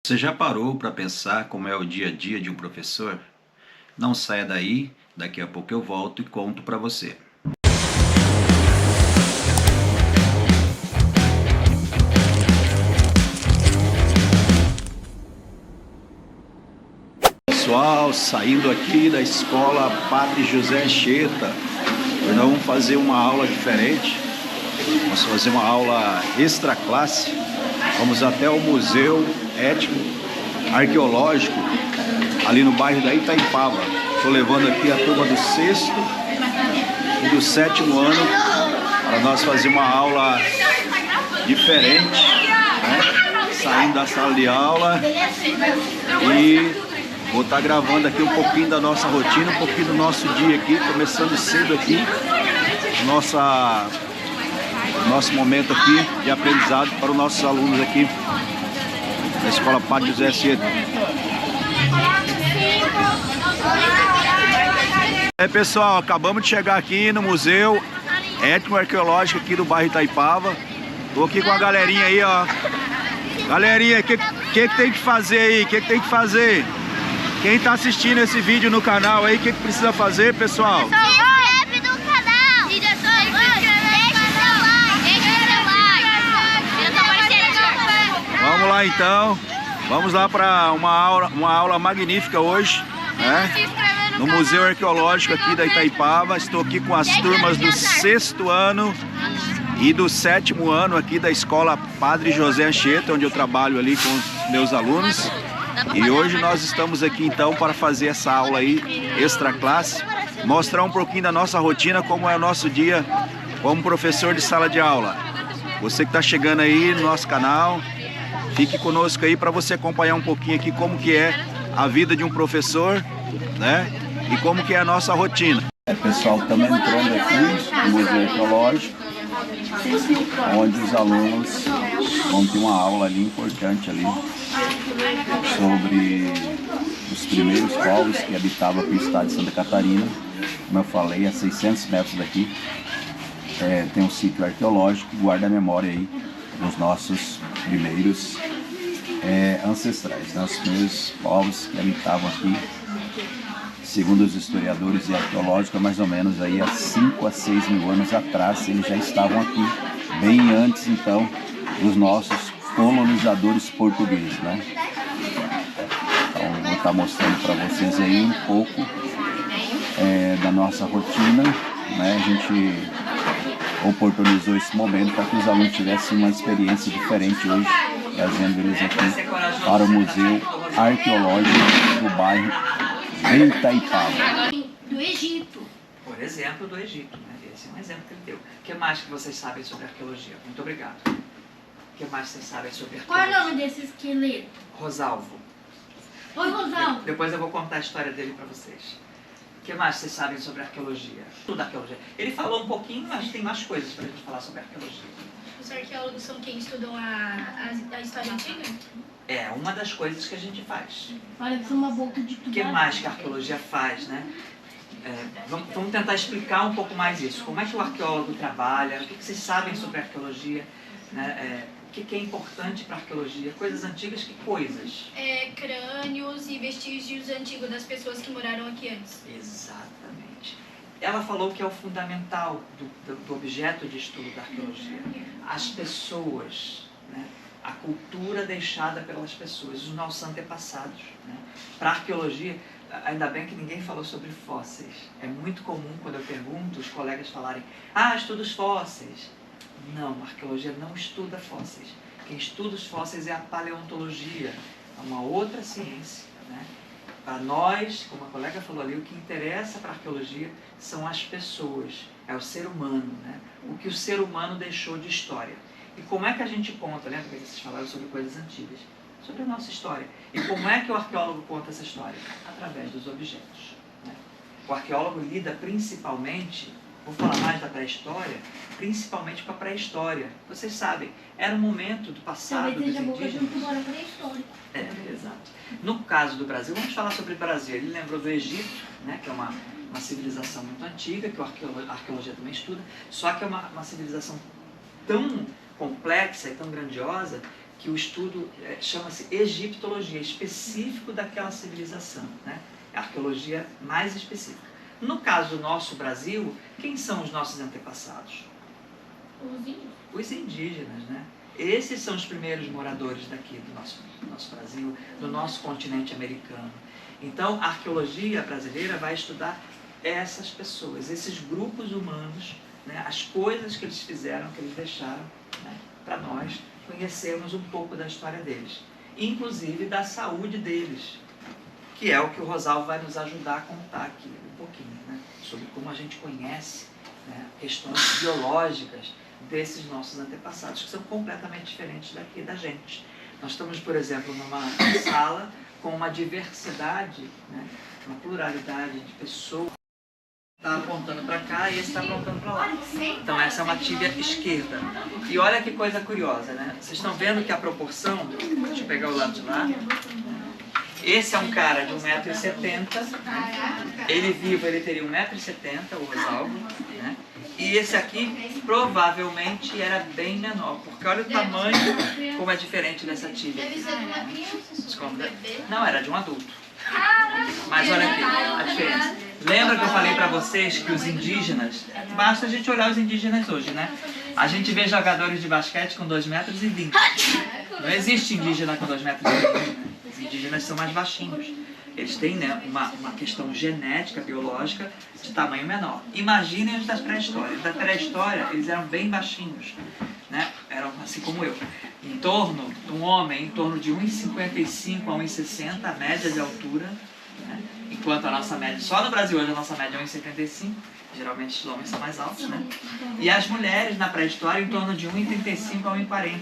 Você já parou para pensar como é o dia a dia de um professor? Não saia daí, daqui a pouco eu volto e conto para você. Pessoal, saindo aqui da escola Padre José Anchieta, nós vamos fazer uma aula diferente. Vamos fazer uma aula extra classe. Vamos até o Museu Étnico Arqueológico ali no bairro da Itaipava. Estou levando aqui a turma do 6º e do 7º ano para nós fazer uma aula diferente, né? Saindo da sala de aula e vou estar gravando aqui um pouquinho da nossa rotina, um pouquinho do nosso dia aqui, começando cedo aqui, nosso momento aqui de aprendizado para os nossos alunos aqui da Escola Padre José Anchieta. Pessoal, acabamos de chegar aqui no Museu Étnico Arqueológico aqui do bairro Itaipava. Tô aqui com a galerinha aí, ó. Galerinha, o que tem que fazer aí? O que tem que fazer? Quem tá assistindo esse vídeo no canal aí, o que precisa fazer, pessoal? Se inscreve no canal! Deixa seu like! Vamos lá então. Vamos lá para uma aula magnífica hoje, né? No Museu Arqueológico aqui da Itaipava. Estou aqui com as turmas do 6º ano e do 7º ano aqui da Escola Padre José Anchieta, onde eu trabalho ali com os meus alunos. E hoje nós estamos aqui então para fazer essa aula aí, extra classe, mostrar um pouquinho da nossa rotina, como é o nosso dia como professor de sala de aula. Você que está chegando aí no nosso canal, fique conosco aí para você acompanhar um pouquinho aqui como que é a vida de um professor, né? E como que é a nossa rotina. Pessoal, estamos entrando aqui no Museu Arqueológico, onde os alunos vão ter uma aula ali importante ali sobre os primeiros povos que habitavam aqui no estado de Santa Catarina. Como eu falei, a 600 metros daqui tem um sítio arqueológico que guarda a memória aí dos nossos primeiros ancestrais, né? Os primeiros povos que habitavam aqui, segundo os historiadores e arqueológicos, mais ou menos aí há 5 a 6 mil anos atrás, eles já estavam aqui, bem antes então dos nossos colonizadores portugueses, né? Então vou estar mostrando para vocês aí um pouco da nossa rotina, né? A gente oportunizou esse momento para que os alunos tivessem uma experiência diferente hoje, trazendo eles aqui para o Museu Arqueológico do bairro de Itaipava. Do Egito. Por exemplo, do Egito, né? Esse é um exemplo que ele deu. O que mais que vocês sabem sobre arqueologia? Muito obrigado. O que mais vocês sabem sobre arqueologia? Qual é o nome desse esqueleto? Rosalvo. Oi, Rosalvo. Depois eu vou contar a história dele para vocês. O que mais vocês sabem sobre arqueologia? Tudo arqueologia. Ele falou um pouquinho, mas tem mais coisas para a gente falar sobre arqueologia. Os arqueólogos são quem estudam a história antiga? É uma das coisas que a gente faz. Parece uma boca de O tubarão. que mais que a arqueologia faz, né? Vamos tentar explicar um pouco mais isso. Como é que o arqueólogo trabalha? O que vocês sabem sobre arqueologia? Né? O que é importante para a arqueologia? Coisas antigas, que coisas? Crânios e vestígios antigos das pessoas que moraram aqui antes. Exatamente. Ela falou que é o fundamental do objeto de estudo da arqueologia. As pessoas, né? A cultura deixada pelas pessoas, os nossos antepassados. Né? Para a arqueologia, ainda bem que ninguém falou sobre fósseis. É muito comum quando eu pergunto, os colegas falarem: estuda os fósseis. Não, a arqueologia não estuda fósseis. Quem estuda os fósseis é a paleontologia, é uma outra ciência. Né? Para nós, como a colega falou ali, o que interessa para a arqueologia são as pessoas, é o ser humano, né? O que o ser humano deixou de história. E como é que a gente conta, lembra que vocês falaram sobre coisas antigas? Sobre a nossa história. E como é que o arqueólogo conta essa história? Através dos objetos. Né? O arqueólogo lida principalmente, vou falar mais da pré-história, principalmente com a pré-história. Vocês sabem, era um momento do passado dos indígenas. Exato. No caso do Brasil, vamos falar sobre o Brasil. Ele lembrou do Egito, né, que é uma civilização muito antiga, que a arqueologia também estuda, só que é uma civilização tão complexa e tão grandiosa que o estudo chama-se egiptologia, específico daquela civilização, né? É a arqueologia mais específica. No caso do nosso Brasil, quem são os nossos antepassados? Os indígenas, né? Esses são os primeiros moradores daqui do nosso Brasil, do nosso continente americano. Então, a arqueologia brasileira vai estudar essas pessoas, esses grupos humanos, né? As coisas que eles fizeram, que eles deixaram, né? Para nós conhecermos um pouco da história deles, inclusive da saúde deles, que é o que o Rosalvo vai nos ajudar a contar aqui um pouquinho, né? Sobre como a gente conhece, né? Questões biológicas desses nossos antepassados, que são completamente diferentes daqui da gente. Nós estamos, por exemplo, numa sala com uma diversidade, né? Uma pluralidade de pessoas. Está apontando para cá e esse está apontando para lá. Então essa é uma tíbia esquerda. E olha que coisa curiosa, né? Vocês estão vendo que a proporção, deixa eu pegar o lado de lá. Esse é um cara de 1,70 m, ele vivo ele teria 1,70 m, o Rosalvo, né? E esse aqui provavelmente era bem menor, porque olha o tamanho como é diferente dessa tíbia. Deve ser de uma criança, um bebê. Não, era de um adulto. Mas olha aqui, a diferença. Lembra que eu falei para vocês que os indígenas, basta a gente olhar os indígenas hoje, né? A gente vê jogadores de basquete com 2,20 m. Não existe indígena com 2,20 m. Os indígenas são mais baixinhos. Eles têm, né, uma questão genética, biológica, de tamanho menor. Imaginem os da pré-história. Os da pré-história, eles eram bem baixinhos, né? Eram assim como eu. Em torno, um homem, em torno de 1,55 a 1,60, a média de altura, né? Enquanto a nossa média, só no Brasil hoje a nossa média é 1,75, geralmente os homens são mais altos, né? E as mulheres na pré-história em torno de 1,35 a 1,40.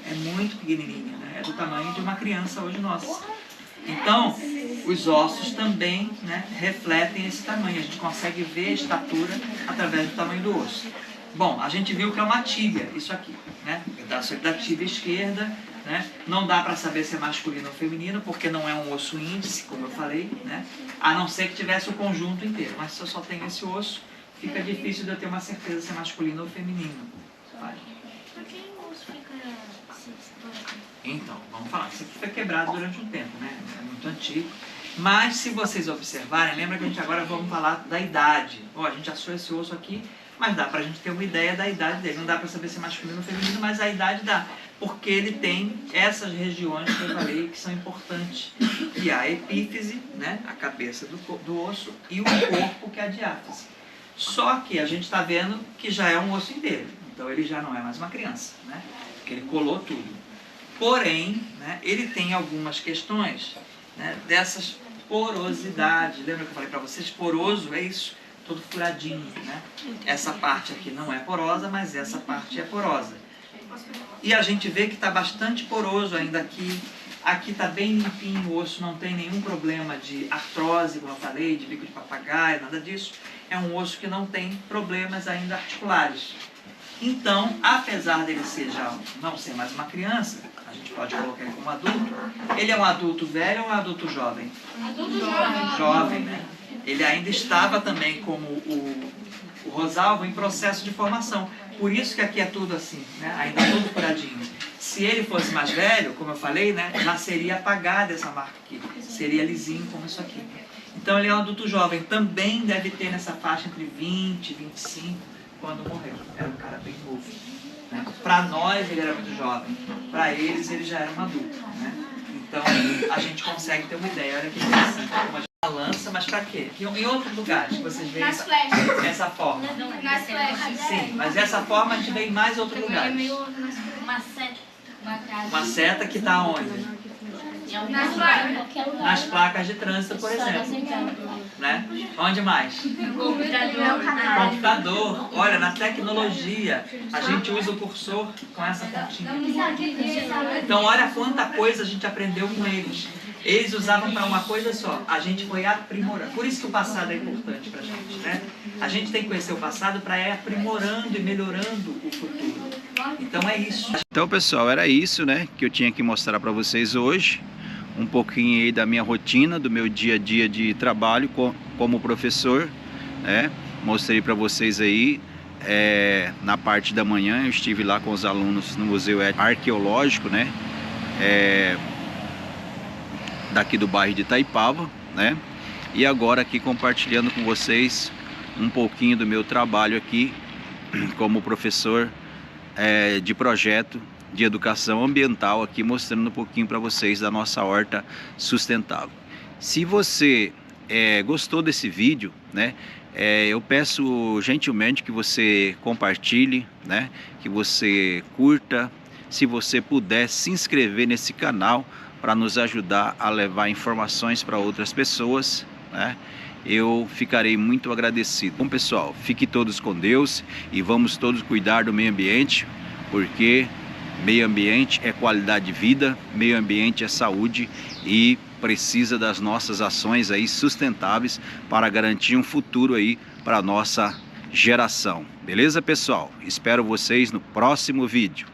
É muito pequenininha, né? É do tamanho de uma criança hoje nossa. Então, os ossos também, né, refletem esse tamanho. A gente consegue ver a estatura através do tamanho do osso. Bom, a gente viu que é uma tíbia, isso aqui, né? Um pedaço da tíbia esquerda, né? Não dá para saber se é masculino ou feminino, porque não é um osso índice, como eu falei, né? A não ser que tivesse o conjunto inteiro. Mas se eu só tenho esse osso, fica difícil de eu ter uma certeza se é masculino ou feminino. Vai. Por que o osso fica se explorando? Então, vamos falar. Isso aqui foi quebrado durante um tempo, né? É muito antigo. Mas, se vocês observarem, lembra que a gente agora vamos falar da idade. Ó, a gente achou esse osso aqui, mas dá pra gente ter uma ideia da idade dele. Não dá pra saber se é masculino ou feminino, mas a idade dá. Porque ele tem essas regiões que eu falei que são importantes. Que é a epífise, né? A cabeça do osso, e o corpo, que é a diáfise. Só que a gente está vendo que já é um osso inteiro. Então, ele já não é mais uma criança, né? Porque ele colou tudo. Porém, né, ele tem algumas questões, né, dessas porosidades. Lembra que eu falei para vocês? Poroso é isso, todo furadinho, né? Essa parte aqui não é porosa, mas essa parte é porosa. E a gente vê que está bastante poroso ainda aqui. Aqui está bem limpinho, o osso não tem nenhum problema de artrose, como eu falei, de bico de papagaio, nada disso. É um osso que não tem problemas ainda articulares. Então, apesar dele não ser mais uma criança, a gente pode colocar ele como adulto, ele é um adulto velho ou um adulto jovem? Adulto jovem. Jovem, né? Ele ainda estava também como o Rosalvo em processo de formação. Por isso que aqui é tudo assim, né? Ainda tudo furadinho. Se ele fosse mais velho, como eu falei, né, já seria apagada essa marca aqui. Seria lisinho como isso aqui. Então ele é um adulto jovem. Também deve ter nessa faixa entre 20 e 25 quando morreu. Era um cara bem novo. Né? Para nós ele era muito jovem. Para eles ele já era um adulto. Né? Então a gente consegue ter uma ideia. Olha que interessante. Uma balança, mas para quê? Em outros lugares que vocês veem essa forma. Nas flechas. Sim, mas essa forma a gente vê em mais outros lugares. Uma seta. Uma seta que está onde? Nas placas de trânsito, por exemplo. Né? Onde mais? Computador. Olha, na tecnologia, a gente usa o cursor com essa pontinha. Então, olha quanta coisa a gente aprendeu com eles. Eles usavam para uma coisa só. A gente foi aprimorando. Por isso que o passado é importante para a gente, né? A gente tem que conhecer o passado para ir aprimorando e melhorando o futuro. Então, é isso. Então, pessoal, era isso, né, que eu tinha que mostrar para vocês hoje. Um pouquinho aí da minha rotina, do meu dia a dia de trabalho como professor, né? Mostrei para vocês aí na parte da manhã eu estive lá com os alunos no Museu Arqueológico, né? Daqui do bairro de Itaipava, né? E agora aqui compartilhando com vocês um pouquinho do meu trabalho aqui como professor de projeto de educação ambiental, aqui mostrando um pouquinho para vocês da nossa horta sustentável. Se você gostou desse vídeo, né, eu peço gentilmente que você compartilhe, né, que você curta, se você puder se inscrever nesse canal para nos ajudar a levar informações para outras pessoas, né, eu ficarei muito agradecido. Bom, pessoal, fiquem todos com Deus e vamos todos cuidar do meio ambiente, porque meio ambiente é qualidade de vida, meio ambiente é saúde e precisa das nossas ações aí sustentáveis para garantir um futuro aí para a nossa geração. Beleza, pessoal? Espero vocês no próximo vídeo.